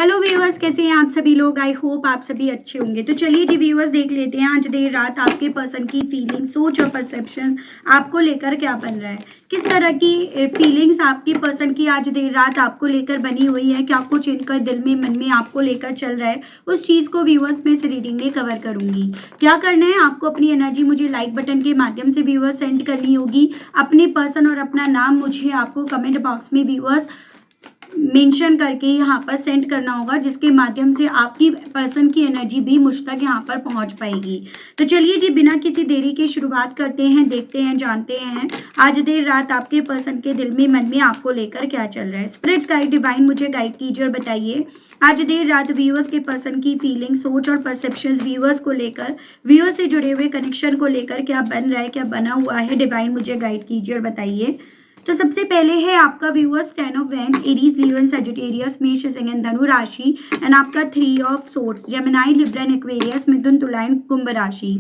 Hello viewers, कैसे हैं आप सभी लोग। आई होप आप सभी अच्छे होंगे। तो चलिए जी व्यूअर्स, देख लेते हैं आज देर रात आपके पर्सन की फीलिंग, सोच और परसेप्शन आपको लेकर क्या बन रहा है। किस तरह की फीलिंग्स आपकी पर्सन की आज देर रात आपको लेकर बनी हुई है, क्या कुछ इनका दिल में मन में आपको लेकर चल रहा है, उस चीज़ को व्यूअर्स में इस रीडिंग में कवर करूंगी। क्या करना है आपको, अपनी एनर्जी मुझे लाइक बटन के माध्यम से व्यूअर्स सेंड करनी होगी। अपने पर्सन और अपना नाम मुझे आपको कमेंट बॉक्स में व्यूअर्स मेंशन करके यहाँ पर सेंड करना होगा, जिसके माध्यम से आपकी पर्सन की एनर्जी भी मुझ तक यहाँ पर पहुँच पाएगी। तो चलिए जी, बिना किसी देरी के शुरुआत करते हैं, देखते हैं, जानते हैं आज देर रात आपके पर्सन के दिल में मन में आपको लेकर क्या चल रहा है। स्पिरिट्स गाइड डिवाइन मुझे गाइड कीजिए और बताइए आज देर रात व्यूअर्स के पर्सन की फीलिंग, सोच और परसेप्शंस व्यूअर्स को लेकर, व्यूअर्स से जुड़े हुए कनेक्शन को लेकर क्या बन रहा है, क्या बना हुआ है। डिवाइन मुझे गाइड कीजिए और बताइए। तो सबसे पहले है आपका viewers 10 of wands, Aries, Leo and Sagittarius, मेष, सिंह एंड धनु राशि, एंड आपका 3 of swords, Gemini, Libra and Aquarius, मिथुन, तुला एंड कुंभ राशि।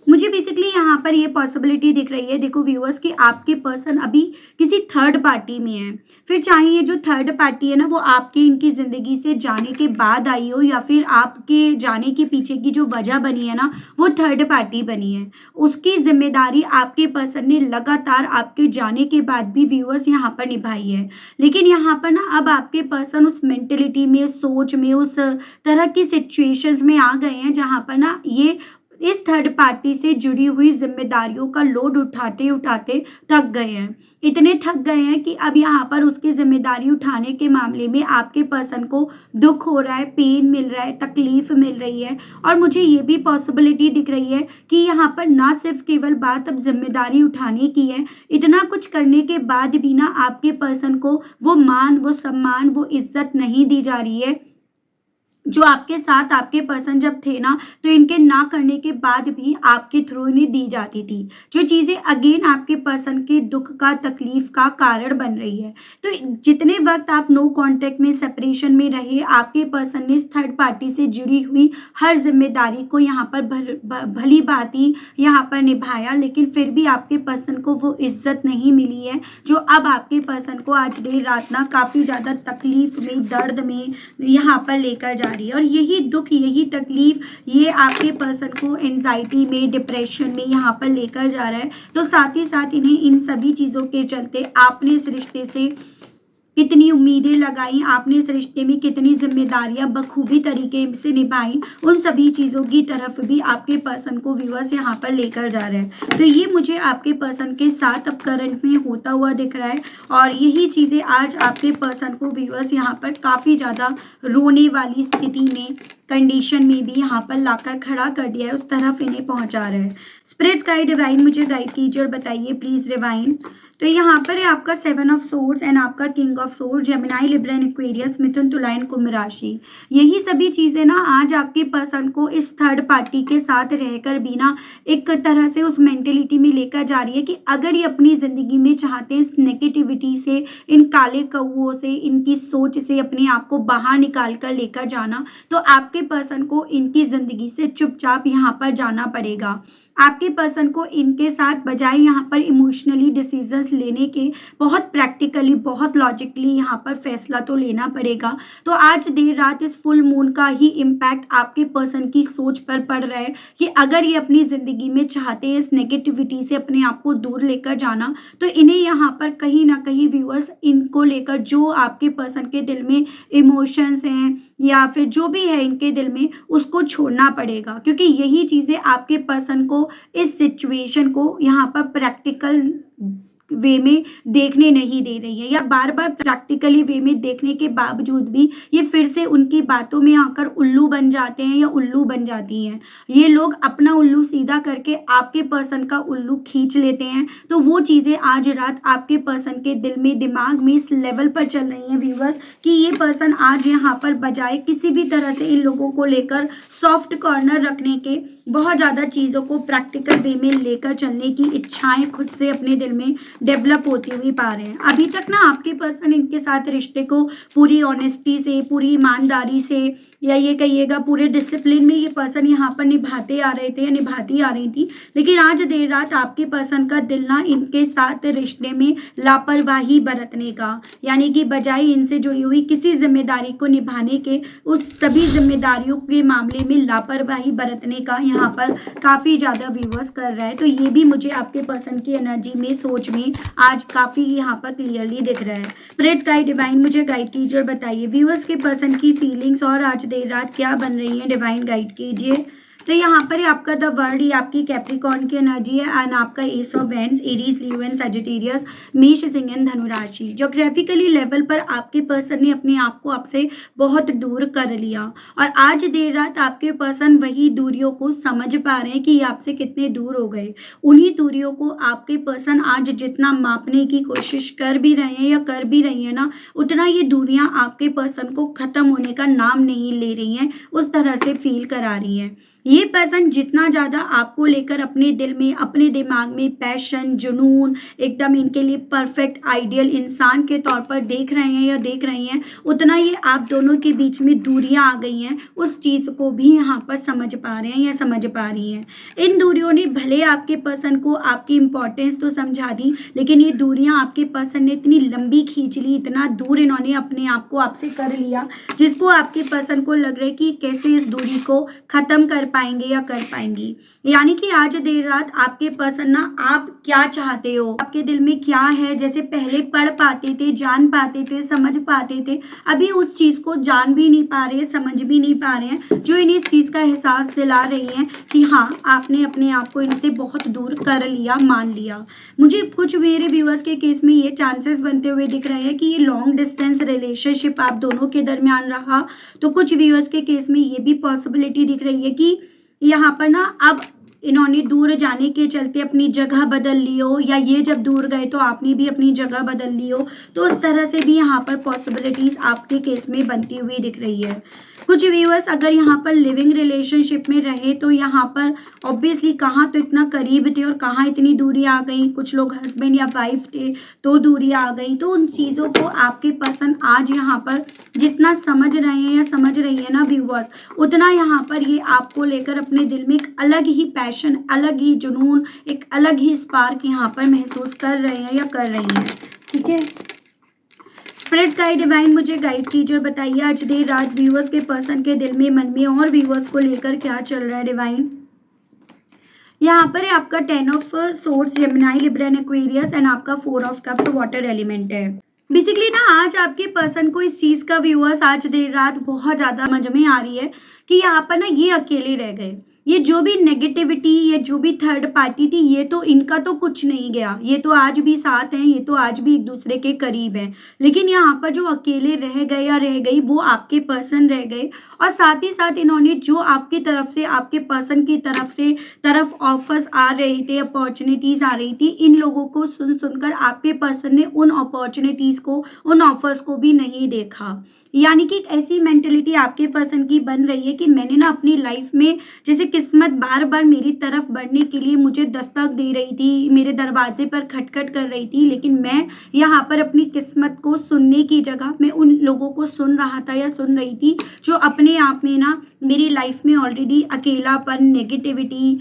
मुझे बेसिकली यहाँ पर ये पॉसिबिलिटी दिख रही है, देखो व्यूअर्स, कि आपके पर्सन अभी किसी थर्ड पार्टी में है। फिर चाहे ये जो थर्ड पार्टी है ना, वो आपके इनकी ज़िंदगी से जाने के बाद आई हो, या फिर आपके जाने के पीछे की जो वजह बनी है ना, वो थर्ड पार्टी बनी है। उसकी जिम्मेदारी आपके पर्सन ने लगातार आपके जाने के बाद भी व्यूअर्स यहाँ पर निभाई है। लेकिन यहाँ पर ना अब आपके पर्सन उस मेंटेलिटी में, उस सोच में, उस तरह की सिचुएशंस में आ गए हैं जहाँ पर ना ये इस थर्ड पार्टी से जुड़ी हुई जिम्मेदारियों का लोड उठाते उठाते थक गए हैं। इतने थक गए हैं कि अब यहाँ पर उसकी जिम्मेदारी उठाने के मामले में आपके पर्सन को दुख हो रहा है, पेन मिल रहा है, तकलीफ मिल रही है। और मुझे ये भी पॉसिबिलिटी दिख रही है कि यहाँ पर ना सिर्फ केवल बात अब जिम्मेदारी उठाने की है, इतना कुछ करने के बाद भी ना आपके पर्सन को वो मान, वो सम्मान, वो इज्जत नहीं दी जा रही है जो आपके साथ आपके पर्सन जब थे ना, तो इनके ना करने के बाद भी आपके थ्रू इन्हें दी जाती थी। जो चीज़ें अगेन आपके पर्सन के दुख का, तकलीफ का कारण बन रही है। तो जितने वक्त आप नो कांटेक्ट में, सेपरेशन में रहे, आपके पर्सन ने इस थर्ड पार्टी से जुड़ी हुई हर जिम्मेदारी को यहाँ पर भली भांति यहाँ पर निभाया, लेकिन फिर भी आपके पर्सन को वो इज्जत नहीं मिली है जो अब आपके पर्सन को आज देर रात ना काफ़ी ज़्यादा तकलीफ में, दर्द में यहाँ पर लेकर जा रही है। और यही दुख, यही तकलीफ, ये आपके पर्सन को एंजाइटी में, डिप्रेशन में यहाँ पर लेकर जा रहा है। तो साथ ही साथ इन्हें इन सभी चीज़ों के चलते आपने इस रिश्ते से कितनी उम्मीदें लगाई, आपने इस रिश्ते में कितनी जिम्मेदारियां बखूबी तरीके से निभाई, उन सभी चीज़ों की तरफ भी आपके पर्सन को व्यूअर्स यहाँ पर लेकर जा रहे हैं। तो ये मुझे आपके पर्सन के साथ अब करंट में होता हुआ दिख रहा है। और यही चीज़ें आज आपके पर्सन को व्यूअर्स यहाँ पर काफ़ी ज़्यादा रोने वाली स्थिति में, कंडीशन में भी यहाँ पर लाकर खड़ा कर दिया है, उस तरफ इन्हें पहुँचा रहे हैं। स्पिरिट्स गाइड डिवाइन मुझे गाइड कीजिए और बताइए प्लीज़ डिवाइन। तो यहाँ पर है आपका 7 ऑफ सोर्ड्स एंड आपका king of sword, Gemini, Libra and Aquarius, मिथुन, तुला एंड कुंभ राशि। यही सभी चीज़ें ना आज आपके पर्सन को इस थर्ड पार्टी के साथ रहकर भी ना एक तरह से उस मेंटेलिटी में लेकर जा रही है कि अगर ये अपनी ज़िंदगी में चाहते हैं इस नेगेटिविटी से, इन काले कौओं से, इनकी सोच से अपने आप को बाहर निकाल कर लेकर जाना, तो आपके पर्सन को इनकी ज़िंदगी से चुपचाप यहाँ पर जाना पड़ेगा। आपके पर्सन को इनके साथ बजाय यहाँ पर इमोशनली डिसीजंस लेने के बहुत प्रैक्टिकली, बहुत लॉजिकली यहाँ पर फैसला तो लेना पड़ेगा। तो आज देर रात इस फुल मून का ही इम्पैक्ट आपके पर्सन की सोच पर पड़ रहा है कि अगर ये अपनी ज़िंदगी में चाहते हैं इस नेगेटिविटी से अपने आप को दूर लेकर जाना, तो इन्हें यहाँ पर कहीं ना कहीं व्यूअर्स इनको लेकर जो आपके पर्सन के दिल में इमोशंस हैं या फिर जो भी है इनके दिल में, उसको छोड़ना पड़ेगा। क्योंकि यही चीज़ें आपके पर्सन को इस सिचुएशन को यहाँ पर प्रैक्टिकल वे में देखने नहीं दे रही है, या बार बार प्रैक्टिकली वे में देखने के बावजूद भी ये फिर से उनकी बातों में आकर उल्लू बन जाते हैं या उल्लू बन जाती हैं। ये लोग अपना उल्लू सीधा करके आपके पर्सन का उल्लू खींच लेते हैं। तो वो चीज़ें आज रात आपके पर्सन के दिल में, दिमाग में इस लेवल पर चल रही हैं व्यूअर्स कि ये पर्सन आज यहाँ पर बजाय किसी भी तरह से इन लोगों को लेकर सॉफ्ट कॉर्नर रखने के, बहुत ज़्यादा चीज़ों को प्रैक्टिकल वे में लेकर चलने की इच्छाएं खुद से अपने दिल में डेवलप होती हुई पा रहे हैं। अभी तक ना आपके पर्सन इनके साथ रिश्ते को पूरी ऑनेस्टी से, पूरी ईमानदारी से, या ये कहिएगा पूरे डिसिप्लिन में ये पर्सन यहाँ पर निभाते आ रहे थे या निभाती आ रही थी। लेकिन आज देर रात आपके पर्सन का दिल ना इनके साथ रिश्ते में लापरवाही बरतने का, यानी कि बजाय इनसे जुड़ी हुई किसी जिम्मेदारी को निभाने के, उस सभी जिम्मेदारियों के मामले में लापरवाही बरतने का यहाँ पर काफ़ी ज़्यादा व्यूअर्स कर रहा है। तो ये भी मुझे आपके पर्सन की एनर्जी में, सोच में आज काफ़ी यहाँ पर क्लियरली दिख रहा है। स्पिरिट गाइड डिवाइन मुझे गाइड कीजिए और बताइए व्यूअर्स के पर्सन की फीलिंग्स और आज देर रात क्या बन रही है, डिवाइन गाइड कीजिए। तो यहाँ पर आपका द वर्ल्ड, ये आपकी कैप्रिकॉर्न की एनर्जी है, एंड आपका S of wands, Aries, Leo and Sagittarius, मेष, सिंह एंड धनु राशि। ज्योग्राफिकली लेवल पर आपके पर्सन ने अपने आप को आपसे बहुत दूर कर लिया, और आज देर रात आपके पर्सन वही दूरियों को समझ पा रहे हैं कि ये आपसे कितने दूर हो गए। उन्हीं दूरियों को आपके पर्सन आज जितना मापने की कोशिश कर भी रहे हैं या कर भी रही है ना, उतना ये दूरियां आपके पर्सन को खत्म होने का नाम नहीं ले रही हैं, उस तरह से फील करा रही हैं। ये पर्सन जितना ज़्यादा आपको लेकर अपने दिल में, अपने दिमाग में पैशन, जुनून, एकदम इनके लिए परफेक्ट आइडियल इंसान के तौर पर देख रहे हैं या देख रही हैं, उतना ये आप दोनों के बीच में दूरियां आ गई हैं, उस चीज़ को भी यहाँ पर समझ पा रहे हैं या समझ पा रही हैं। इन दूरियों ने भले आपके पर्सन को आपकी इम्पोर्टेंस तो समझा दी, लेकिन ये दूरियां आपके पर्सन ने इतनी लंबी खींच ली, इतना दूर इन्होंने अपने आप को आपसे कर लिया, जिसको आपके पर्सन को लग रहा है कि कैसे इस दूरी को ख़त्म कर पाएंगे या कर पाएंगी। यानी कि आज देर रात आपके पर्सन ना, आप क्या चाहते हो, आपके दिल में क्या है, जैसे पहले पढ़ पाते थे, जान पाते थे, समझ पाते थे, अभी उस चीज़ को जान भी नहीं पा रहे हैं, समझ भी नहीं पा रहे हैं, जो इन्हें इस चीज़ का एहसास दिला रही हैं कि हाँ, आपने अपने आप को इनसे बहुत दूर कर लिया, मान लिया। मुझे कुछ मेरे व्यूअर्स के केस में ये चांसेस बनते हुए दिख रहे हैं कि ये लॉन्ग डिस्टेंस रिलेशनशिप आप दोनों के दरमियान रहा, तो कुछ व्यूअर्स के केस में ये भी पॉसिबिलिटी दिख रही है कि यहाँ पर ना अब इन्होंने दूर जाने के चलते अपनी जगह बदल ली हो, या ये जब दूर गए तो आपने भी अपनी जगह बदल ली हो, तो उस तरह से भी यहाँ पर पॉसिबिलिटीज आपके केस में बनती हुई दिख रही है। कुछ व्यूअर्स अगर यहाँ पर लिविंग रिलेशनशिप में रहे तो यहाँ पर ऑब्वियसली कहाँ तो इतना करीब थे और कहाँ इतनी दूरी आ गई, कुछ लोग हस्बैंड या वाइफ थे तो दूरी आ गई, तो उन चीज़ों को आपके पर्सन आज यहाँ पर जितना समझ रहे हैं या समझ रही है ना व्यूअर्स, उतना यहाँ पर ये आपको लेकर अपने दिल में एक अलग ही पैशन, अलग ही जुनून, एक अलग ही स्पार्क यहाँ पर महसूस कर रहे हैं या कर रही हैं। ठीक है, स्पिरिट गाइड डिवाइन मुझे गाइड कीजिए और बताइए आज देर रात व्यूअर्स के पर्सन के दिल में, मन में और व्यूअर्स को लेकर क्या चल रहा है डिवाइन। यहाँ पर है आपका 10 of swords, Gemini, Libra and Aquarius, and आपका 4 ऑफ कप्स, वाटर एलिमेंट है। बेसिकली ना आज आपके पर्सन को इस चीज़ का व्यूअर्स आज देर रात बहुत ज़्यादा समझ में आ रही है कि यहाँ पर ना ये अकेले रह गए, ये जो भी नेगेटिविटी, ये जो भी थर्ड पार्टी थी, ये तो इनका तो कुछ नहीं गया, ये तो आज भी साथ हैं, ये तो आज भी एक दूसरे के करीब हैं, लेकिन यहाँ पर जो अकेले रह गए या रह गई वो आपके पर्सन रह गए। और साथ ही साथ इन्होंने जो आपकी तरफ से, आपके पर्सन की तरफ ऑफर्स आ रहे थे, अपॉर्चुनिटीज़ आ रही थी, इन लोगों को सुनकर आपके पर्सन ने उन अपॉर्चुनिटीज़ को, उन ऑफर्स को भी नहीं देखा। यानी कि एक ऐसी मेंटेलिटी आपके पर्सन की बन रही है कि मैंने ना अपनी लाइफ में, जैसे किस्मत बार बार मेरी तरफ बढ़ने के लिए मुझे दस्तक दे रही थी, मेरे दरवाजे पर खटखट कर रही थी, लेकिन मैं यहाँ पर अपनी किस्मत को सुनने की जगह मैं उन लोगों को सुन रहा था या सुन रही थी जो अपने आप में ना मेरी लाइफ में ऑलरेडी अकेलापन, नेगेटिविटी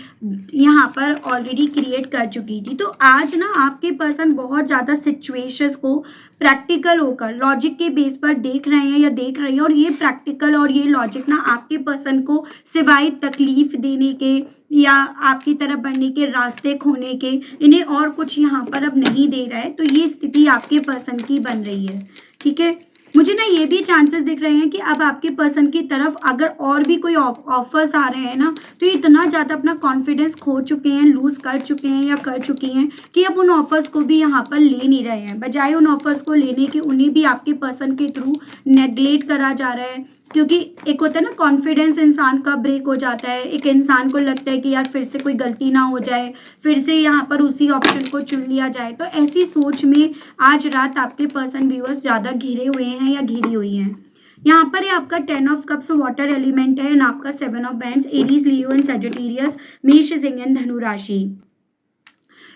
यहाँ पर ऑलरेडी क्रिएट कर चुकी थी। तो आज ना आपके पर्सन बहुत ज़्यादा सिचुएशंस को प्रैक्टिकल होकर, लॉजिक के बेस पर देख रहे हैं या देख रही हैं, और ये प्रैक्टिकल और ये लॉजिक ना आपके पर्सन को सिवाय तकलीफ देने के या आपकी तरफ बढ़ने के, रास्ते खोने के, इन्हें और कुछ यहाँ पर अब नहीं दे रहा है। तो ये स्थिति आपके पर्सन की बन रही है। ठीक है, मुझे ना ये भी चांसेस दिख रहे हैं कि अब आपके पर्सन की तरफ अगर और भी कोई ऑफर्स आ रहे हैं ना, तो ये इतना ज़्यादा अपना कॉन्फिडेंस खो चुके हैं, लूज़ कर चुके हैं या कर चुकी हैं कि अब उन ऑफर्स को भी यहाँ पर ले नहीं रहे हैं। बजाय उन ऑफर्स को लेने के, उन्हें भी आपके पर्सन के थ्रू नेगलेक्ट करा जा रहा है। क्योंकि एक होता है ना, कॉन्फिडेंस इंसान का ब्रेक हो जाता है, एक इंसान को लगता है कि यार फिर से कोई गलती ना हो जाए, फिर से यहाँ पर उसी ऑप्शन को चुन लिया जाए। तो ऐसी सोच में आज रात आपके पर्सन व्यूअर्स ज़्यादा घिरे हुए हैं या घिरी हुई हैं। यहाँ पर है आपका 10 ऑफ कप्स, वाटर एलिमेंट है, एंड आपका 7 of wands, Aries, Leo and Sagittarius, मेष, सिंह एंड धनु राशि।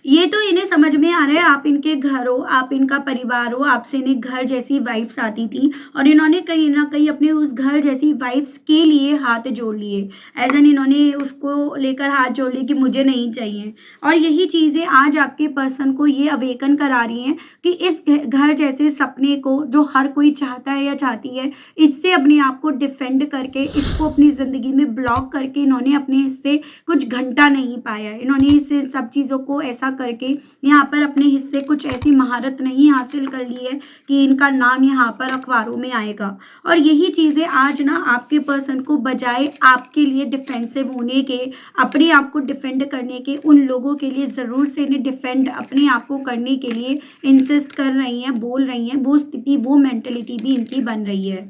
ये तो इन्हें समझ में आ रहा है आप इनके घर हो, आप इनका परिवार हो, आपसे इन्हें घर जैसी वाइब्स आती थी और इन्होंने कहीं न कहीं अपने उस घर जैसी वाइब्स के लिए हाथ जोड़ लिए। एज़ एन इन्होंने उसको लेकर हाथ जोड़ लिए कि मुझे नहीं चाहिए और यही चीज़ें आज आपके पर्सन को ये अवेकन करा रही हैं कि इस घर जैसे सपने को जो हर कोई चाहता है या चाहती है, इससे अपने आप को डिफेंड करके, इसको अपनी ज़िंदगी में ब्लॉक करके इन्होंने अपने हिस्से कुछ घंटा नहीं पाया। इन्होंने इस सब चीज़ों को ऐसा करके यहाँ पर अपने हिस्से कुछ ऐसी महारत नहीं हासिल कर ली है कि इनका नाम यहाँ पर अखबारों में आएगा। और यही चीज़ें आज ना आपके पर्सन को बजाय आपके लिए डिफेंसिव होने के, अपने आप को डिफेंड करने के, उन लोगों के लिए ज़रूर से इन्हें डिफेंड अपने आप को करने के लिए इंसिस्ट कर रही हैं, बोल रही हैं। वो स्थिति, वो मेंटलिटी भी इनकी बन रही है।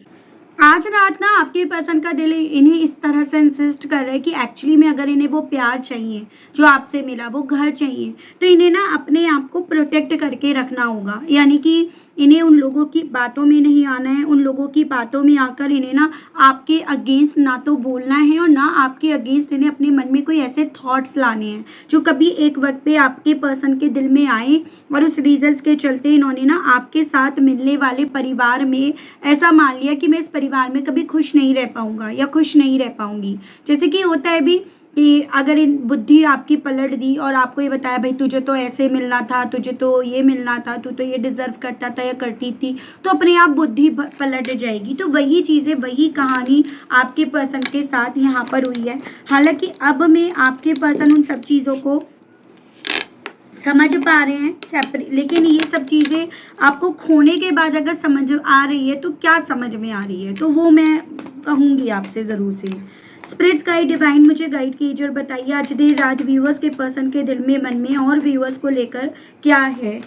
आज रात ना आपके पर्सन का दिल इन्हें इस तरह से इंसिस्ट कर रहा है कि एक्चुअली में अगर इन्हें वो प्यार चाहिए जो आपसे मिला, वो घर चाहिए, तो इन्हें ना अपने आप को प्रोटेक्ट करके रखना होगा। यानी कि इन्हें उन लोगों की बातों में नहीं आना है, उन लोगों की बातों में आकर इन्हें ना आपके अगेंस्ट ना तो बोलना है और ना आपके अगेंस्ट इन्हें अपने मन में कोई ऐसे थॉट्स लाने हैं जो कभी एक वक्त पे आपके पर्सन के दिल में आए और उस रीजंस के चलते इन्होंने ना आपके साथ मिलने वाले परिवार में ऐसा मान लिया कि मैं इस परिवार में कभी खुश नहीं रह पाऊंगा या खुश नहीं रह पाऊंगी। जैसे कि होता है भी कि अगर इन बुद्धि आपकी पलट दी और आपको ये बताया भाई तुझे तो ऐसे मिलना था, तुझे तो ये मिलना था, तू तो ये डिजर्व करता था या करती थी, तो अपने आप बुद्धि पलट जाएगी। तो वही चीज़ें, वही कहानी आपके पर्सन के साथ यहाँ पर हुई है। हालांकि अब मैं आपके पर्सन उन सब चीज़ों को समझ पा रहे हैं सेपरेट, लेकिन ये सब चीज़ें आपको खोने के बाद अगर समझ आ रही है तो क्या समझ में आ रही है, तो वो मैं कहूँगी आपसे ज़रूर से। स्पिरिट्स गाइड डिवाइन मुझे गाइड कीजिए और बताइए आज देर रात व्यूअर्स के पर्सन के दिल में, मन में और व्यूअर्स को लेकर क्या है।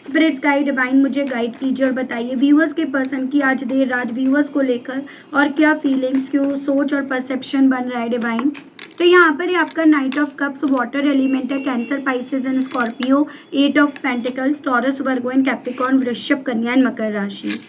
स्पिरिट्स गाइड डिवाइन मुझे गाइड कीजिए और बताइए व्यूअर्स के पर्सन की आज देर रात व्यूअर्स को लेकर और क्या फीलिंग्स, क्यों सोच और परसेप्शन बन रहा है डिवाइन। तो यहाँ पर ये आपका knight of cups water element है, Cancer, Pisces and Scorpio, 8 of pentacles, Taurus, Virgo and Capricorn, वृषभ, कन्या एंड मकर राशि।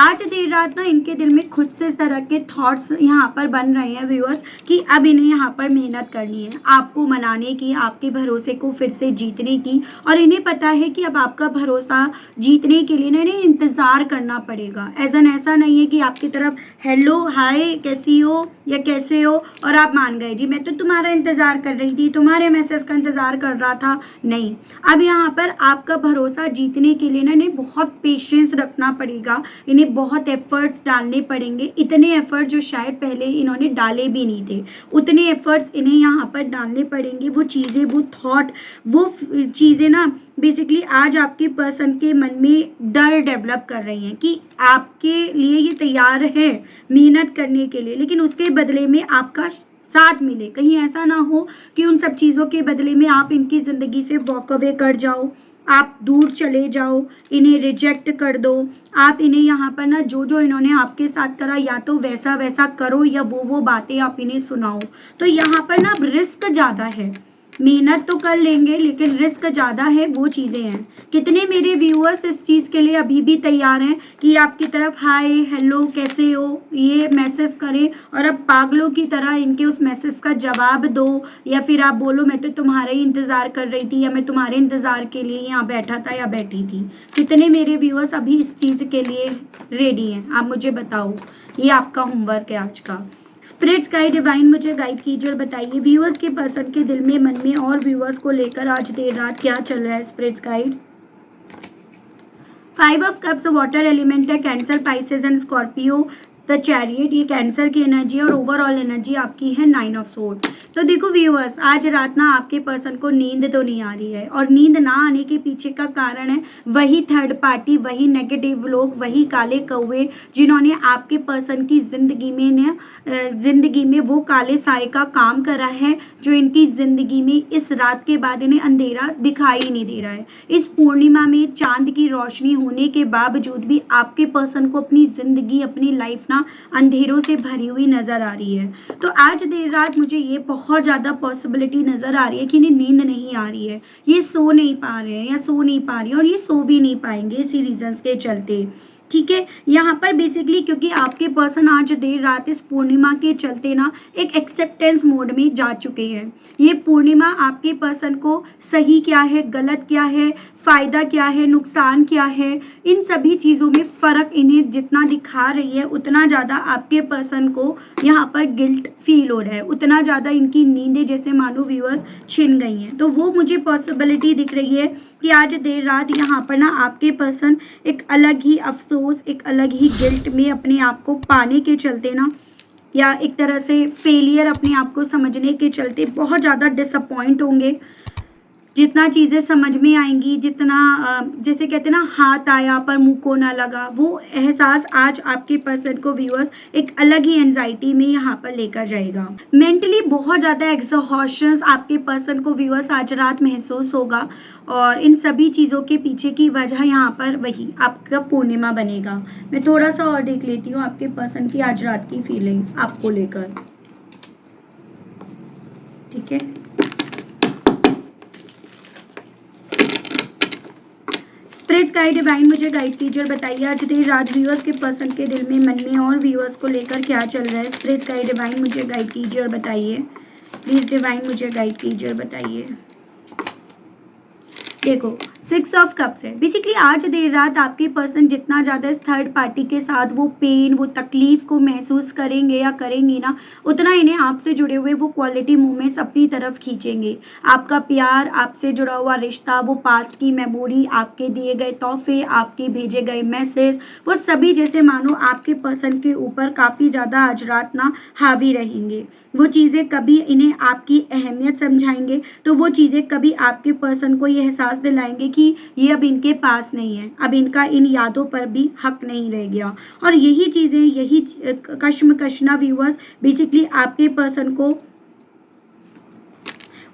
आज देर रात ना इनके दिल में खुद से इस तरह के थॉट्स यहाँ पर बन रहे हैं व्यूअर्स कि अब इन्हें यहाँ पर मेहनत करनी है आपको मनाने की, आपके भरोसे को फिर से जीतने की। और इन्हें पता है कि अब आपका भरोसा जीतने के लिए इन्हें इंतज़ार करना पड़ेगा। ऐसा नहीं है कि आपकी तरफ हेलो हाय कैसी हो या कैसे हो और आप मान गए जी मैं तो तुम्हारा इंतज़ार कर रही थी, तुम्हारे मैसेज का इंतज़ार कर रहा था। नहीं, अब यहाँ पर आपका भरोसा जीतने के लिए ना इन्हें बहुत पेशेंस रखना पड़ेगा, इन्हें बहुत एफर्ट्स डालने पड़ेंगे। इतने एफर्ट जो शायद पहले इन्होंने डाले भी नहीं थे, उतने एफर्ट्स इन्हें यहाँ पर डालने पड़ेंगे। वो चीज़ें, वो थॉट, वो चीज़ें ना बेसिकली आज आपके पर्सन के मन में डर डेवलप कर रही हैं कि आपके लिए ये तैयार है मेहनत करने के लिए, लेकिन उसके बदले में आपका साथ मिले। कहीं ऐसा ना हो कि उन सब चीज़ों के बदले में आप इनकी ज़िंदगी से वॉक अवे कर जाओ, आप दूर चले जाओ, इन्हें रिजेक्ट कर दो। आप इन्हें यहाँ पर ना जो जो इन्होंने आपके साथ करा या तो वैसा वैसा करो या वो बातें आप इन्हें सुनाओ। तो यहाँ पर ना रिस्क ज़्यादा है, मेहनत तो कर लेंगे लेकिन रिस्क ज़्यादा है, वो चीज़ें हैं। कितने मेरे व्यूअर्स इस चीज़ के लिए अभी भी तैयार हैं कि आपकी तरफ हाय हेलो कैसे हो ये मैसेज करें और अब पागलों की तरह इनके उस मैसेज का जवाब दो, या फिर आप बोलो मैं तो तुम्हारा ही इंतज़ार कर रही थी या मैं तुम्हारे इंतज़ार के लिए यहाँ बैठा था या बैठी थी। कितने मेरे व्यूअर्स अभी इस चीज़ के लिए रेडी हैं, आप मुझे बताओ। ये आपका होमवर्क है आज का। स्पिरिट्स गाइड डिवाइन मुझे गाइड कीजिए और बताइए व्यूअर्स के पर्सन के दिल में, मन में और व्यूअर्स को लेकर आज देर रात क्या चल रहा है। Spirits guide 5 of cups water element है, Cancer, Pisces and Scorpio, the chariot, ये कैंसर की एनर्जी और ओवरऑल एनर्जी आपकी है 9 ऑफ सोर्ड्स। तो देखो व्यूअर्स आज रात ना आपके पर्सन को नींद तो नहीं आ रही है और नींद ना आने के पीछे का कारण है वही थर्ड पार्टी, वही नेगेटिव लोग, वही काले कौवे जिन्होंने आपके पर्सन की ज़िंदगी में वो काले साए का काम करा है जो इनकी ज़िंदगी में इस रात के बाद इन्हें अंधेरा दिखाई नहीं दे रहा है। इस पूर्णिमा में चांद की रोशनी होने के बावजूद भी आपके पर्सन को अपनी ज़िंदगी, अपनी लाइफ ना अंधेरों से भरी हुई नज़र आ रही है। तो आज देर रात मुझे ये बहुत ज़्यादा पॉसिबिलिटी नज़र आ रही है कि इन्हें नींद नहीं आ रही है, ये सो नहीं पा रहे हैं या सो नहीं पा रही है और ये सो भी नहीं पाएंगे इसी रीजंस के चलते। ठीक है। यहाँ पर बेसिकली क्योंकि आपके पर्सन आज देर रात इस पूर्णिमा के चलते ना एक एक्सेप्टेंस मोड में जा चुके हैं। ये पूर्णिमा आपके पर्सन को सही क्या है, गलत क्या है, फ़ायदा क्या है, नुकसान क्या है, इन सभी चीज़ों में फ़र्क इन्हें जितना दिखा रही है उतना ज़्यादा आपके पर्सन को यहाँ पर गिल्ट फील हो रहा है, उतना ज़्यादा इनकी नींदें जैसे मानो व्यूअर्स छिन गई हैं। तो वो मुझे पॉसिबिलिटी दिख रही है कि आज देर रात यहाँ पर ना आपके पर्सन एक अलग ही अफसोस, एक अलग ही गिल्ट में अपने आप को पाने के चलते ना, या एक तरह से फेलियर अपने आप को समझने के चलते बहुत ज़्यादा डिसअपॉइंट होंगे। जितना चीज़ें समझ में आएंगी, जितना जैसे कहते हैं ना हाथ आया पर मुंह को ना लगा, वो एहसास आज आपके पर्सन को व्यूअर्स एक अलग ही एंजाइटी में यहाँ पर लेकर जाएगा। मेंटली बहुत ज़्यादा एग्जॉशन आपके पर्सन को व्यूअर्स आज रात महसूस होगा, और इन सभी चीज़ों के पीछे की वजह यहाँ पर वही आपका पूर्णिमा बनेगा। मैं थोड़ा सा और देख लेती हूँ आपके पर्सन की आज रात की फीलिंग्स आपको लेकर, ठीक है। स्पिरिट्स गाइड डिवाइन मुझे गाइड कीजिए और बताइए आज देर रात व्यूअर्स के पर्सन के दिल में, मन में और व्यूअर्स को लेकर क्या चल रहा है। स्पिरिट्स गाइड डिवाइन मुझे गाइड कीजिए और बताइए, प्लीज डिवाइन मुझे गाइड कीजिए और बताइए। देखो 6 ऑफ कप्स है। बेसिकली आज देर रात आपके पर्सन जितना ज़्यादा इस थर्ड पार्टी के साथ वो पेन, वो तकलीफ को महसूस करेंगे या करेंगी ना, उतना इन्हें आपसे जुड़े हुए वो क्वालिटी मोमेंट्स अपनी तरफ खींचेंगे। आपका प्यार, आपसे जुड़ा हुआ रिश्ता, वो पास्ट की मेमोरी, आपके दिए गए तोहफे, आपके भेजे गए मैसेज, वो सभी जैसे मानो आपके पर्सन के ऊपर काफ़ी ज़्यादा आज रात ना हावी रहेंगे। वो चीज़ें कभी इन्हें आपकी अहमियत समझाएंगे, तो वो चीज़ें कभी आपके पर्सन को ये एहसास दिलाएंगे कि ये अब इनके पास नहीं है, अब इनका इन यादों पर भी हक नहीं रह गया। और यही चीज़ें, यही कश्मकशना व्यूअर्स बेसिकली आपके पर्सन को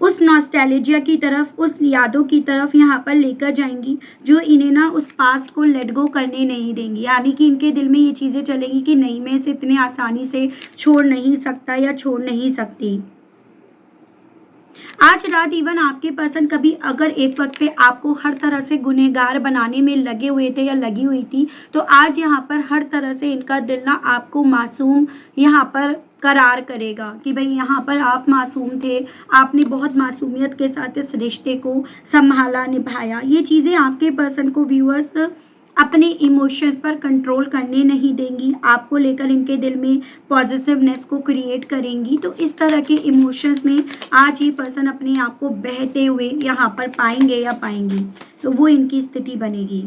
उस नॉस्टैल्जिया की तरफ, उस यादों की तरफ यहाँ पर लेकर जाएंगी जो इन्हें ना उस पास्ट को लेट गो करने नहीं देंगी। यानी कि इनके दिल में ये चीज़ें चलेंगी कि नहीं, मैं इसे इतनी आसानी से छोड़ नहीं सकता या छोड़ नहीं सकती। आज रात इवन आपके पर्सन कभी अगर एक वक्त पे आपको हर तरह से गुनहगार बनाने में लगे हुए थे या लगी हुई थी, तो आज यहाँ पर हर तरह से इनका दिल ना आपको मासूम यहाँ पर करार करेगा कि भाई यहाँ पर आप मासूम थे, आपने बहुत मासूमियत के साथ इस रिश्ते को संभाला, निभाया। ये चीज़ें आपके पर्सन को व्यूअर्स अपने इमोशंस पर कंट्रोल करने नहीं देंगी, आपको लेकर इनके दिल में पॉजिटिवनेस को क्रिएट करेंगी। तो इस तरह के इमोशंस में आज ये पर्सन अपने आप को बहते हुए यहाँ पर पाएंगे या पाएंगी, तो वो इनकी स्थिति बनेगी।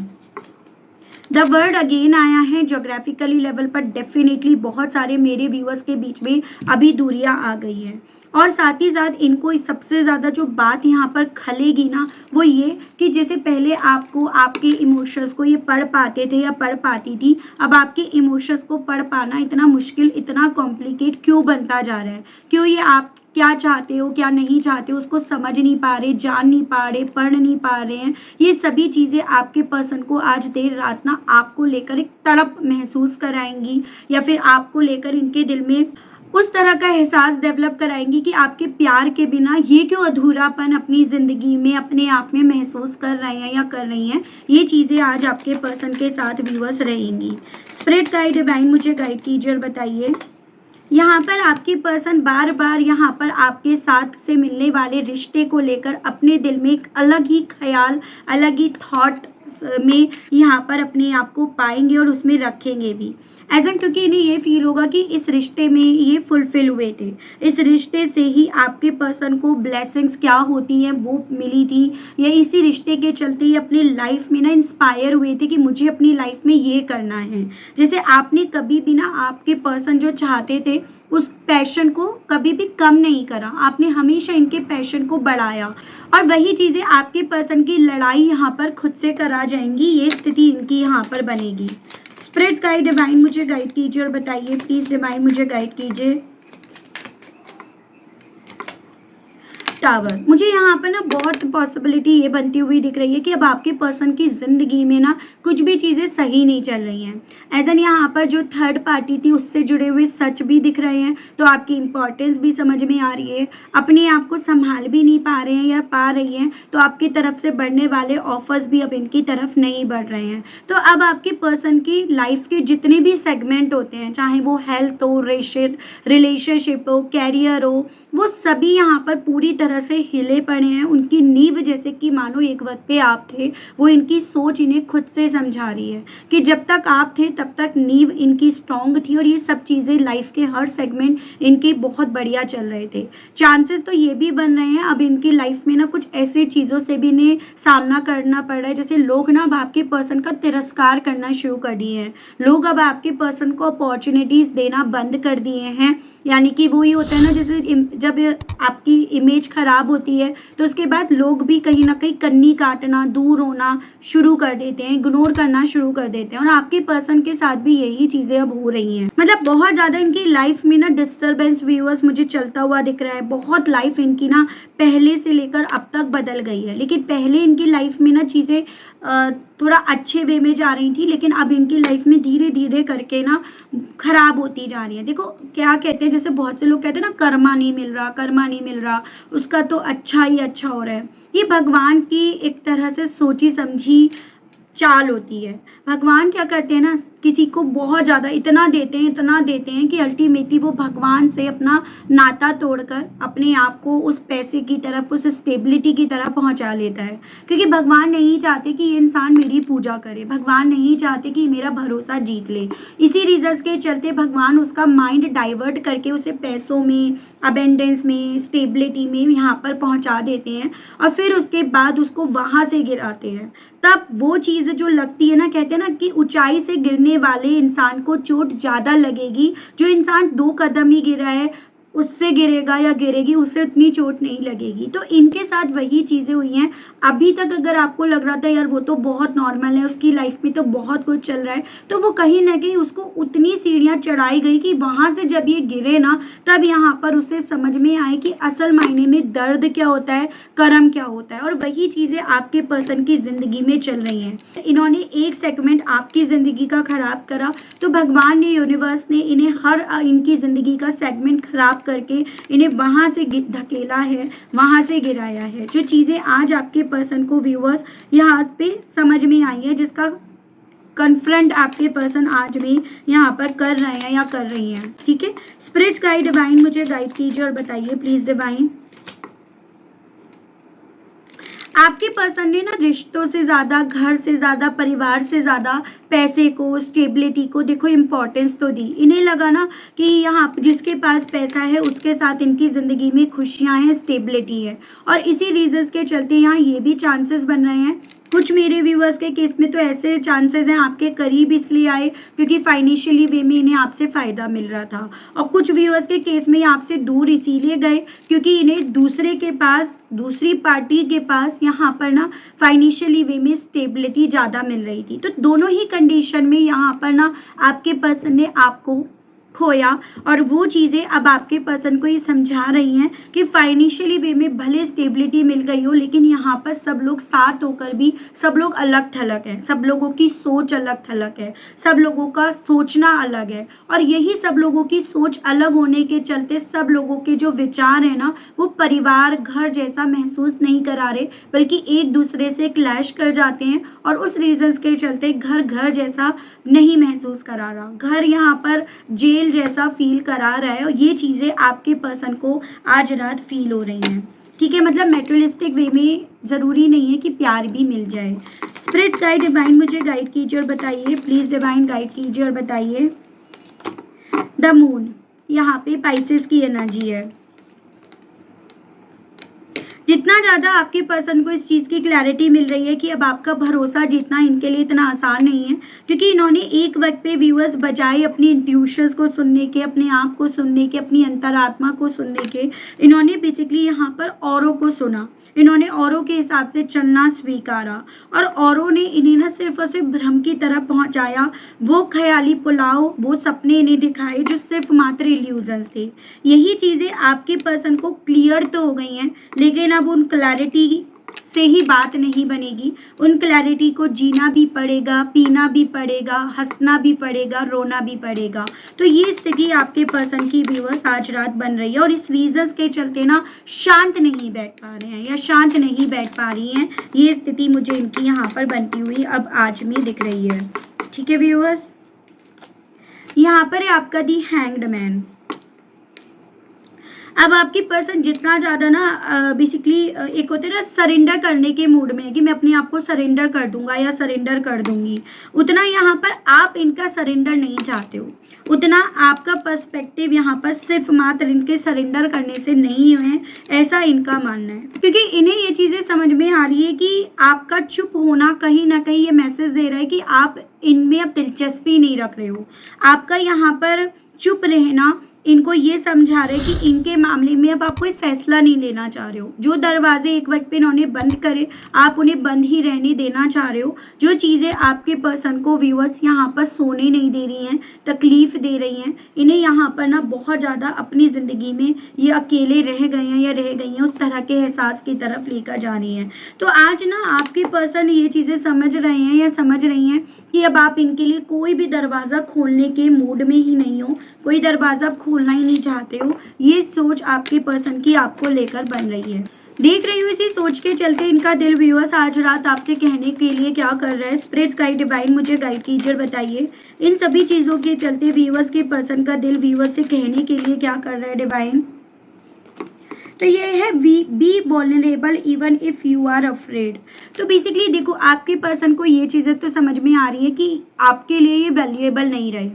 द वर्ड अगेन आया है ज्योग्राफिकली लेवल पर। डेफिनेटली बहुत सारे मेरे व्यूअर्स के बीच में अभी दूरियां आ गई हैं, और साथ ही साथ इनको सबसे ज़्यादा जो बात यहाँ पर खलेगी ना, वो ये कि जैसे पहले आपको आपके इमोशंस को ये पढ़ पाते थे या पढ़ पाती थी, अब आपके इमोशंस को पढ़ पाना इतना मुश्किल, इतना कॉम्प्लिकेट क्यों बनता जा रहा है। क्यों ये आप क्या चाहते हो, क्या नहीं चाहते हो, उसको समझ नहीं पा रहे, जान नहीं पा रहे, पढ़ नहीं पा रहे हैं। ये सभी चीज़ें आपके पर्सन को आज देर रात ना आपको लेकर एक तड़प महसूस कराएंगी, या फिर आपको लेकर इनके दिल में उस तरह का एहसास डेवलप कराएंगी कि आपके प्यार के बिना ये क्यों अधूरापन अपनी ज़िंदगी में अपने आप में महसूस कर रहे हैं या कर रही हैं। ये चीज़ें आज आपके पर्सन के साथ व्यूअर्स रहेंगी। स्पिरिट गाइड डिवाइन मुझे गाइड कीजिए और बताइए, यहाँ पर आपके पर्सन बार बार यहाँ पर आपके साथ से मिलने वाले रिश्ते को लेकर अपने दिल में एक अलग ही ख्याल, अलग ही थॉट में यहाँ पर अपने आप को पाएंगे और उसमें रखेंगे भी। ऐसा क्योंकि इन्हें ये फील होगा कि इस रिश्ते में ये फुलफिल हुए थे, इस रिश्ते से ही आपके पर्सन को ब्लेसिंग्स क्या होती हैं वो मिली थी, या इसी रिश्ते के चलते ही अपनी लाइफ में ना इंस्पायर हुए थे कि मुझे अपनी लाइफ में ये करना है। जैसे आपने कभी भी ना आपके पर्सन जो चाहते थे उस पैशन को कभी भी कम नहीं करा, आपने हमेशा इनके पैशन को बढ़ाया, और वही चीज़ें आपके पर्सन की लड़ाई यहाँ पर खुद से करा जाएंगी। ये स्थिति इनकी यहाँ पर बनेगी। स्पिरिट्स गाइड डिवाइन मुझे गाइड कीजिए और बताइए, प्लीज डिवाइन मुझे गाइड कीजिए। टावर, मुझे यहाँ पर ना बहुत पॉसिबिलिटी ये बनती हुई दिख रही है कि अब आपके पर्सन की ज़िंदगी में ना कुछ भी चीज़ें सही नहीं चल रही हैं। एज एन यहाँ पर जो थर्ड पार्टी थी उससे जुड़े हुए सच भी दिख रहे हैं, तो आपकी इम्पोर्टेंस भी समझ में आ रही है, अपने आप को संभाल भी नहीं पा रहे हैं या पा रही हैं, तो आपकी तरफ से बढ़ने वाले ऑफर्स भी अब इनकी तरफ नहीं बढ़ रहे हैं। तो अब आपके पर्सन की लाइफ के जितने भी सेगमेंट होते हैं, चाहे वो हेल्थ हो, रिलेशनशिप हो, कैरियर हो, वो सभी यहाँ पर पूरी तरह से हिले पड़े हैं। उनकी नींव जैसे कि मानो एक वक्त पे आप थे, वो इनकी सोच इन्हें खुद से समझा रही है कि जब तक आप थे तब तक नींव इनकी स्ट्रांग थी और ये सब चीज़ें लाइफ के हर सेगमेंट इनकी बहुत बढ़िया चल रहे थे। चांसेस तो ये भी बन रहे हैं अब इनकी लाइफ में ना कुछ ऐसे चीज़ों से भी इन्हें सामना करना पड़ रहा है, जैसे लोग ना अब आपके पर्सन का तिरस्कार करना शुरू कर दिए हैं। लोग अब आपके पर्सन को अपॉर्चुनिटीज़ देना बंद कर दिए हैं। यानी कि वो ही होता है ना, जैसे जब आपकी इमेज खराब होती है तो उसके बाद लोग भी कहीं ना कहीं कन्नी काटना, दूर होना शुरू कर देते हैं, इग्नोर करना शुरू कर देते हैं। और आपके पर्सन के साथ भी यही चीज़ें अब हो रही हैं। मतलब बहुत ज़्यादा इनकी लाइफ में ना डिस्टर्बेंस व्यूअर्स मुझे चलता हुआ दिख रहा है। बहुत लाइफ इनकी ना पहले से लेकर अब तक बदल गई है। लेकिन पहले इनकी लाइफ में ना चीज़ें थोड़ा अच्छे वे में जा रही थी, लेकिन अब इनकी लाइफ में धीरे धीरे करके ना खराब होती जा रही है। देखो क्या कहते हैं, जैसे बहुत से लोग कहते हैं ना कर्मा नहीं मिल रहा, कर्मा नहीं मिल रहा, उसका तो अच्छा ही अच्छा हो रहा है। ये भगवान की एक तरह से सोची समझी चाल होती है। भगवान क्या करते हैं ना, किसी को बहुत ज़्यादा इतना देते हैं कि अल्टीमेटली वो भगवान से अपना नाता तोड़कर अपने आप को उस पैसे की तरफ, उस स्टेबिलिटी की तरफ पहुंचा लेता है। क्योंकि भगवान नहीं चाहते कि ये इंसान मेरी पूजा करे, भगवान नहीं चाहते कि मेरा भरोसा जीत ले। इसी रीजंस के चलते भगवान उसका माइंड डाइवर्ट करके उसे पैसों में, अबेंडेंस में, स्टेबिलिटी में यहाँ पर पहुँचा देते हैं और फिर उसके बाद उसको वहाँ से गिराते हैं। तब वो चीज़ जो लगती है ना, कहते हैं ना कि ऊंचाई से गिरने वाले इंसान को चोट ज़्यादा लगेगी। जो इंसान 2 कदम ही गिरा है उससे गिरेगा या गिरेगी, उससे उतनी चोट नहीं लगेगी। तो इनके साथ वही चीज़ें हुई हैं। अभी तक अगर आपको लग रहा था यार वो तो बहुत नॉर्मल है, उसकी लाइफ में तो बहुत कुछ चल रहा है, तो वो कहीं ना कहीं उसको उतनी सीढ़ियाँ चढ़ाई गई कि वहाँ से जब ये गिरे ना, तब यहाँ पर उसे समझ में आए कि असल मायने में दर्द क्या होता है, कर्म क्या होता है। और वही चीज़ें आपके पर्सन की ज़िंदगी में चल रही हैं। इन्होंने एक सेगमेंट आपकी ज़िंदगी का ख़राब करा, तो भगवान ने, यूनिवर्स ने इन्हें हर इनकी ज़िंदगी का सेगमेंट ख़राब करके इन्हें वहां से धकेला है, वहां से गिराया है। जो चीजें आज आपके पर्सन को व्यूअर्स यहाँ पे समझ में आई है, जिसका कन्फ्रंट आपके पर्सन आज भी यहाँ पर कर रहे हैं या कर रही हैं। ठीक है, स्पिरिट्स गाइड डिवाइन मुझे गाइड कीजिए और बताइए प्लीज डिवाइन। आपके पर्सन ने ना रिश्तों से ज़्यादा, घर से ज़्यादा, परिवार से ज़्यादा पैसे को, स्टेबिलिटी को देखो इम्पोर्टेंस तो दी। इन्हें लगा ना कि यहाँ जिसके पास पैसा है उसके साथ इनकी ज़िंदगी में खुशियाँ हैं, स्टेबिलिटी है। और इसी रीजंस के चलते यहाँ ये भी चांसेस बन रहे हैं। कुछ मेरे व्यूअर्स के केस में तो ऐसे चांसेस हैं आपके करीब इसलिए आए क्योंकि फाइनेंशियली वे में इन्हें आपसे फ़ायदा मिल रहा था, और कुछ व्यूअर्स के केस में आपसे दूर इसीलिए गए क्योंकि इन्हें दूसरे के पास, दूसरी पार्टी के पास यहाँ पर ना फाइनेंशियली वे में स्टेबिलिटी ज़्यादा मिल रही थी। तो दोनों ही कंडीशन में यहाँ पर ना आपके पर्सन ने आपको खोया, और वो चीज़ें अब आपके पर्सन को ये समझा रही हैं कि फाइनेंशियली वे में भले स्टेबिलिटी मिल गई हो, लेकिन यहाँ पर सब लोग साथ होकर भी सब लोग अलग थलग हैं, सब लोगों की सोच अलग थलग है, सब लोगों का सोचना अलग है। और यही सब लोगों की सोच अलग होने के चलते सब लोगों के जो विचार है ना, वो परिवार, घर जैसा महसूस नहीं करा रहे, बल्कि एक दूसरे से क्लैश कर जाते हैं। और उस रीजंस के चलते घर घर जैसा नहीं महसूस करा रहा, घर यहाँ पर जेल जैसा फील करा रहा है। और ये चीज़ें आपके पर्सन को आज रात फील हो रही हैं। ठीक है, मतलब मेटेरियलिस्टिक वे में ज़रूरी नहीं है कि प्यार भी मिल जाए। स्पिरिट गाइड डिवाइन मुझे गाइड कीजिए और बताइए प्लीज़ डिवाइन, गाइड कीजिए और बताइए। द मून यहाँ पे पाइसेस की एनर्जी है। जितना ज़्यादा आपके पर्सन को इस चीज़ की क्लैरिटी मिल रही है कि अब आपका भरोसा जीतना इनके लिए इतना आसान नहीं है, क्योंकि इन्होंने एक वक्त पे व्यूअर्स बजाय अपनी इंट्यूशंस को सुनने के, अपने आप को सुनने के, अपनी अंतरात्मा को सुनने के, इन्होंने बेसिकली यहाँ पर औरों को सुना। इन्होंने औरों के हिसाब से चलना स्वीकारा और औरों ने इन्हें ना सिर्फ और सिर्फ भ्रम की तरफ पहुंचाया। वो ख्याली पुलाव, वो सपने इन्हें दिखाए जो सिर्फ मात्र इल्यूजन्स थे। यही चीज़ें आपके पर्सन को क्लियर तो हो गई हैं, लेकिन अब उन क्लैरिटी से ही बात नहीं बनेगी। उन क्लैरिटी को जीना भी पड़ेगा, पीना भी पड़ेगा, हंसना भी पड़ेगा, रोना भी पड़ेगा। तो ये स्थिति आपके पर्सन की व्यूअर्स आज रात बन रही है और इस रीजंस के चलते ना शांत नहीं बैठ पा रहे हैं या शांत नहीं बैठ पा रही हैं। ये स्थिति मुझे इनकी यहाँ पर बनती हुई अब आज में दिख रही है। ठीक है व्यूअर्स, यहाँ पर है आपका दी हैंग्ड मैन। अब आपकी पर्सन जितना ज़्यादा ना बेसिकली एक होते हैं ना सरेंडर करने के मूड में है कि मैं अपने आप को सरेंडर कर दूंगा या सरेंडर कर दूंगी, उतना यहाँ पर आप इनका सरेंडर नहीं चाहते हो। उतना आपका पर्सपेक्टिव यहाँ पर सिर्फ मात्र इनके सरेंडर करने से नहीं है, ऐसा इनका मानना है। क्योंकि इन्हें ये चीज़ें समझ में आ रही है कि आपका चुप होना कहीं ना कहीं ये मैसेज दे रहा है कि आप इनमें अब दिलचस्पी नहीं रख रहे हो। आपका यहाँ पर चुप रहना इनको ये समझा रहे कि इनके मामले में अब आप कोई फैसला नहीं लेना चाह रहे हो। जो दरवाजे एक वक्त पे इन्होंने बंद करे, आप उन्हें बंद ही रहने देना चाह रहे हो। जो चीज़ें आपके पर्सन को व्यूअर्स यहाँ पर सोने नहीं दे रही हैं, तकलीफ दे रही हैं, इन्हें यहाँ पर ना बहुत ज़्यादा अपनी ज़िंदगी में ये अकेले रह गए हैं या रह गई हैं, उस तरह के एहसास की तरफ लेकर जा रही हैं। तो आज ना आपके पर्सन ये चीज़ें समझ रहे हैं या समझ रही हैं कि अब आप इनके लिए कोई भी दरवाज़ा खोलने के मूड में ही नहीं हो, कोई दरवाज़ा खोलना ही नहीं चाहते हो। ये सोच आपके पर्सन की आपको लेकर बन रही है। देख रही हूँ इसी सोच के चलते इनका दिल व्यूअर्स आज रात आपसे कहने के लिए क्या कर रहा है। स्पिरिट गाइड डिवाइन मुझे गाइड कीजिए, बताइए इन सभी चीज़ों के चलते व्यूअर्स के पर्सन का दिल व्यूअर्स से कहने के लिए क्या कर रहा है डिवाइन। तो ये है be vulnerable even if you are afraid. तो बेसिकली देखो आपके पर्सन को ये चीज़ें तो समझ में आ रही है कि आपके लिए ये वैल्यूएबल नहीं रहे।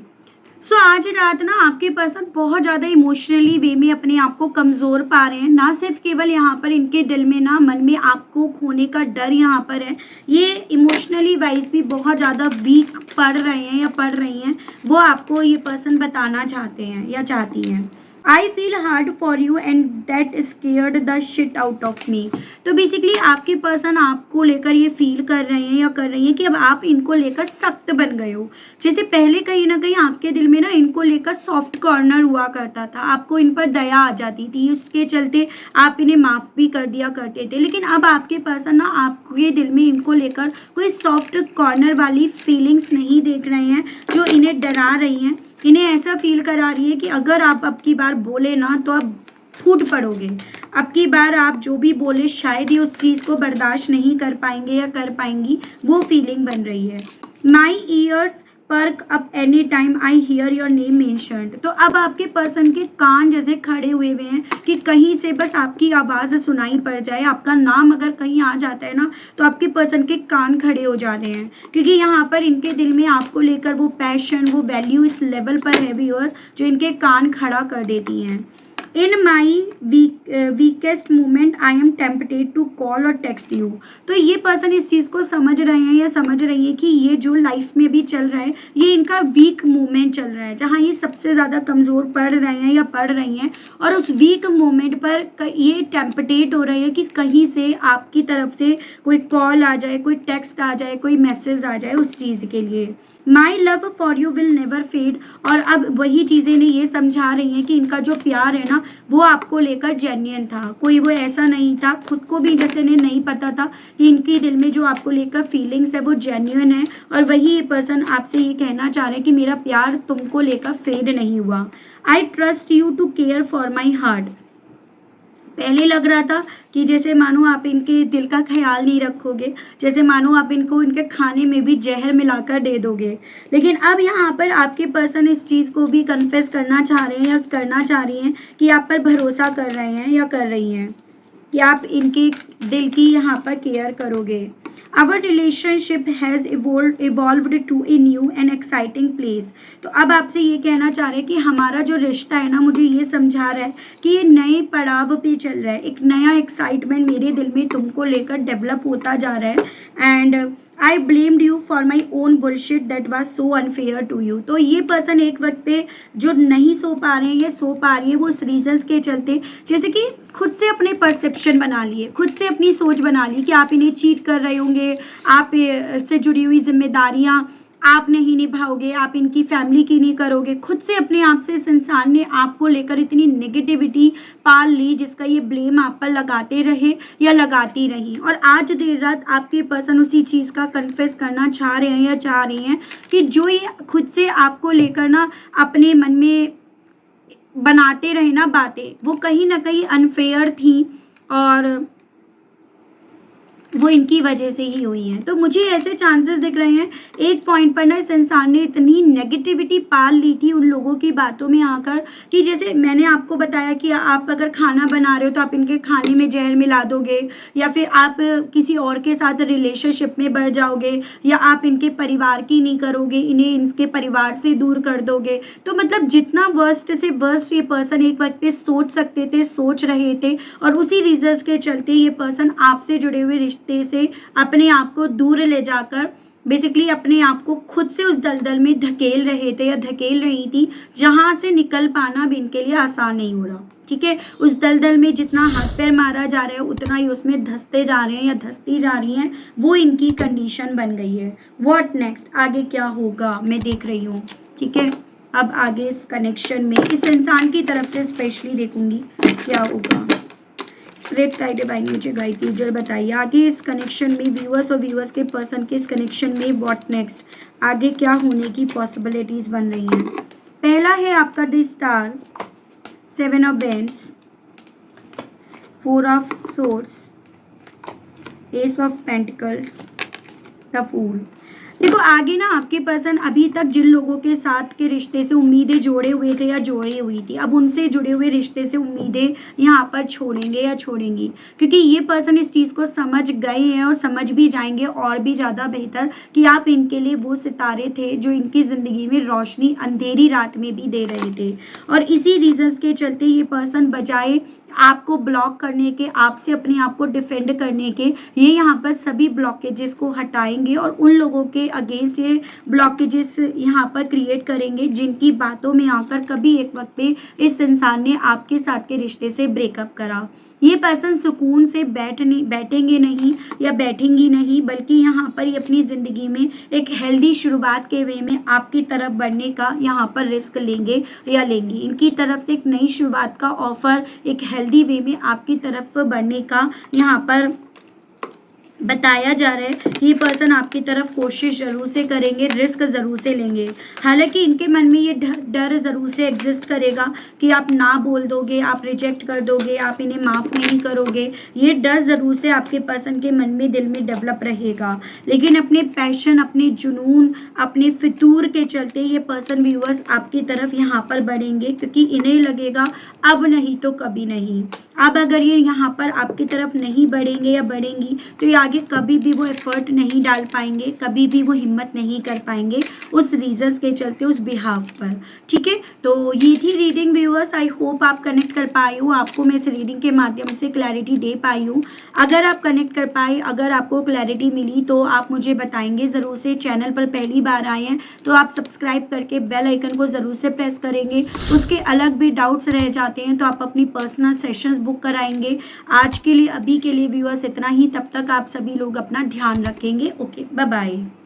सो आज रात ना आपके पर्सन बहुत ज़्यादा इमोशनली वे में अपने आप को कमज़ोर पा रहे हैं। ना सिर्फ केवल यहाँ पर इनके दिल में ना मन में आपको खोने का डर यहाँ पर है, ये इमोशनली वाइज भी बहुत ज़्यादा वीक पड़ रहे हैं या पड़ रही हैं। वो आपको ये पर्सन बताना चाहते हैं या चाहती हैं। I feel hard for you and that scared the shit out of me. तो बेसिकली आपके पर्सन आपको लेकर ये फील कर रहे हैं या कर रही हैं कि अब आप इनको लेकर सख्त बन गए हो। जैसे पहले कहीं ना कहीं आपके दिल में ना इनको लेकर सॉफ्ट कॉर्नर हुआ करता था, आपको इन पर दया आ जाती थी, उसके चलते आप इन्हें माफ़ भी कर दिया करते थे। लेकिन अब आपके पर्सन ना आपके दिल में इनको लेकर कोई सॉफ्ट कॉर्नर वाली फीलिंग्स नहीं देख रहे हैं जो इन्हें डरा रही हैं। इन्हें ऐसा फील करा रही है कि अगर आप अब की बार बोले ना तो आप फूट पड़ोगे। अब की बार आप जो भी बोले शायद ही उस चीज़ को बर्दाश्त नहीं कर पाएंगे या कर पाएंगी, वो फीलिंग बन रही है। My ears perk up any time I hear your name mentioned. तो अब आपके पर्सन के कान जैसे खड़े हुए हैं कि कहीं से बस आपकी आवाज़ सुनाई पड़ जाए, आपका नाम अगर कहीं आ जाता है ना तो आपके पर्सन के कान खड़े हो जा रहे हैं। क्योंकि यहाँ पर इनके दिल में आपको लेकर वो पैशन, वो वैल्यू इस लेवल पर है व्यूअर्स जो इनके कान खड़ा कर देती हैं। In my weakest moment I am tempted to call और टेक्स्ट यू। तो ये पर्सन इस चीज़ को समझ रहे हैं या समझ रही है कि ये जो लाइफ में भी चल रहा है ये इनका वीक मोमेंट चल रहा है, जहाँ ये सबसे ज़्यादा कमज़ोर पड़ रहे हैं या पड़ रही हैं। और उस वीक मोमेंट पर ये टेम्पटेड हो रहे हैं कि कहीं से आपकी तरफ से कोई कॉल आ जाए, कोई टेक्स्ट आ जाए, कोई मैसेज आ जाए उस चीज़ के लिए। My love for you will never fade. और अब वही चीज़ें इन्हें ये समझा रही हैं कि इनका जो प्यार है ना वो आपको लेकर जेन्युइन था, कोई वो ऐसा नहीं था, खुद को भी जैसे इन्हें नहीं पता था कि इनके दिल में जो आपको लेकर फीलिंग्स है वो जेन्युइन है। और वही पर्सन आपसे ये कहना चाह रहे हैं कि मेरा प्यार तुमको लेकर फेड नहीं हुआ। I trust you to care for my heart. पहले लग रहा था कि जैसे मानो आप इनके दिल का ख्याल नहीं रखोगे, जैसे मानो आप इनको इनके खाने में भी जहर मिलाकर दे दोगे। लेकिन अब यहाँ पर आपके पर्सन इस चीज़ को भी कन्फेस करना चाह रहे हैं या करना चाह रही हैं कि आप पर भरोसा कर रहे हैं या कर रही हैं कि आप इनके दिल की यहाँ पर केयर करोगे। Our relationship has evolved to a new and exciting place. तो अब आपसे ये कहना चाह रहे हैं कि हमारा जो रिश्ता है ना, मुझे ये समझा रहा है कि ये नए पड़ाव पे चल रहा है, एक नया एक्साइटमेंट मेरे दिल में तुमको लेकर डेवलप होता जा रहा है। And I blamed you for my own bullshit that was so unfair to you. तो ये पर्सन एक वक्त पे जो नहीं सो पा रहे हैं या सो पा रही है, वो उस रीजंस के चलते, जैसे कि खुद से अपने परसेप्शन बना लिए, खुद से अपनी सोच बना ली कि आप इन्हें चीट कर रहे होंगे, आप से जुड़ी हुई जिम्मेदारियां आप नहीं निभाओगे, आप इनकी फैमिली की नहीं करोगे। खुद से अपने आप से इस इंसान ने आपको लेकर इतनी नेगेटिविटी पाल ली, जिसका ये ब्लेम आप पर लगाते रहे या लगाती रही। और आज देर रात आपके पर्सन उसी चीज़ का कन्फेस करना चाह रहे हैं या चाह रही हैं कि जो ये खुद से आपको लेकर ना अपने मन में बनाते रहे ना बातें, वो कहीं ना कहीं अनफेयर थी और वो इनकी वजह से ही हुई हैं। तो मुझे ऐसे चांसेस दिख रहे हैं एक पॉइंट पर ना इस इंसान ने इतनी नेगेटिविटी पाल ली थी उन लोगों की बातों में आकर कि जैसे मैंने आपको बताया कि आप अगर खाना बना रहे हो तो आप इनके खाने में जहर मिला दोगे, या फिर आप किसी और के साथ रिलेशनशिप में बढ़ जाओगे, या आप इनके परिवार की नहीं करोगे, इन्हें इनके परिवार से दूर कर दोगे। तो मतलब जितना वर्स्ट से वर्स्ट ये पर्सन एक वक्त पे सोच सकते थे, सोच रहे थे, और उसी रीजंस के चलते ये पर्सन आपसे जुड़े हुए रिश्ते से अपने आप को दूर ले जाकर बेसिकली अपने आप को खुद से उस दलदल में धकेल रहे थे या धकेल रही थी, जहां से निकल पाना भी इनके लिए आसान नहीं हो रहा। ठीक है, उस दलदल में जितना हाथ पैर मारा जा रहा है उतना ही उसमें धंसते जा रहे हैं या धंसती जा रही हैं, वो इनकी कंडीशन बन गई है। व्हाट नेक्स्ट, आगे क्या होगा मैं देख रही हूँ। ठीक है, अब आगे इस कनेक्शन में इस इंसान की तरफ से स्पेशली देखूंगी क्या होगा। स्पिरिट गाइड डिवाइन मुझे गाइड कीजिए, बताइए आगे इस कनेक्शन में व्यूअर्स और व्यूअर्स के पर्सन के इस कनेक्शन में व्हाट नेक्स्ट, आगे क्या होने की पॉसिबिलिटीज बन रही हैं। पहला है आपका the star, 7 of wands, 4 of swords, ace of pentacles, the fool. देखो आगे ना आपके पर्सन अभी तक जिन लोगों के साथ के रिश्ते से उम्मीदें जोड़े हुए थे या जोड़ी हुई थी, अब उनसे जुड़े हुए रिश्ते से उम्मीदें यहाँ पर छोड़ेंगे या छोड़ेंगी, क्योंकि ये पर्सन इस चीज़ को समझ गए हैं और समझ भी जाएंगे और भी ज़्यादा बेहतर कि आप इनके लिए वो सितारे थे जो इनकी ज़िंदगी में रोशनी अंधेरी रात में भी दे रहे थे। और इसी रीजंस के चलते ये पर्सन बजाय आपको ब्लॉक करने के, आपसे अपने आप को डिफेंड करने के, ये यहाँ पर सभी ब्लॉकेजेस को हटाएंगे और उन लोगों के अगेंस्ट ये ब्लॉकेजेस यहाँ पर क्रिएट करेंगे जिनकी बातों में आकर कभी एक वक्त पे इस इंसान ने आपके साथ के रिश्ते से ब्रेकअप करा। ये पर्सन सुकून से बैठेंगे नहीं या बैठेंगी नहीं, बल्कि यहाँ पर ये अपनी ज़िंदगी में एक हेल्दी शुरुआत के वे में आपकी तरफ बढ़ने का यहाँ पर रिस्क लेंगे या लेंगी। इनकी तरफ से एक नई शुरुआत का ऑफर, एक हेल्दी वे में आपकी तरफ बढ़ने का यहाँ पर बताया जा रहा है कि ये पर्सन आपकी तरफ कोशिश ज़रूर से करेंगे, रिस्क ज़रूर से लेंगे। हालांकि इनके मन में ये डर ज़रूर से एग्जिस्ट करेगा कि आप ना बोल दोगे, आप रिजेक्ट कर दोगे, आप इन्हें माफ़ नहीं करोगे। ये डर ज़रूर से आपके पर्सन के मन में, दिल में डेवलप रहेगा। लेकिन अपने पैशन, अपने जुनून, अपने फितूर के चलते ये पर्सन व्यूअर्स आपकी तरफ यहाँ पर बढ़ेंगे, क्योंकि इन्हें लगेगा अब नहीं तो कभी नहीं। अब अगर ये यहाँ पर आपकी तरफ नहीं बढ़ेंगे या बढ़ेंगी तो ये आगे कभी भी वो एफर्ट नहीं डाल पाएंगे, कभी भी वो हिम्मत नहीं कर पाएंगे उस रीजंस के चलते, उस बिहाफ पर। ठीक है, तो ये थी रीडिंग व्यूअर्स। आई होप आप कनेक्ट कर पाए हो, आपको मैं इस रीडिंग के माध्यम से क्लैरिटी दे पाई हूँ। अगर आप कनेक्ट कर पाए, अगर आपको क्लैरिटी मिली तो आप मुझे बताएंगे ज़रूर से। चैनल पर पहली बार आए हैं तो आप सब्सक्राइब करके बेल आइकन को ज़रूर से प्रेस करेंगे। उसके अलग भी डाउट्स रह जाते हैं तो आप अपनी पर्सनल सेशंस बुक कराएंगे। आज के लिए, अभी के लिए व्यूअर्स इतना ही। तब तक आप सभी लोग अपना ध्यान रखेंगे। Okay, bye bye.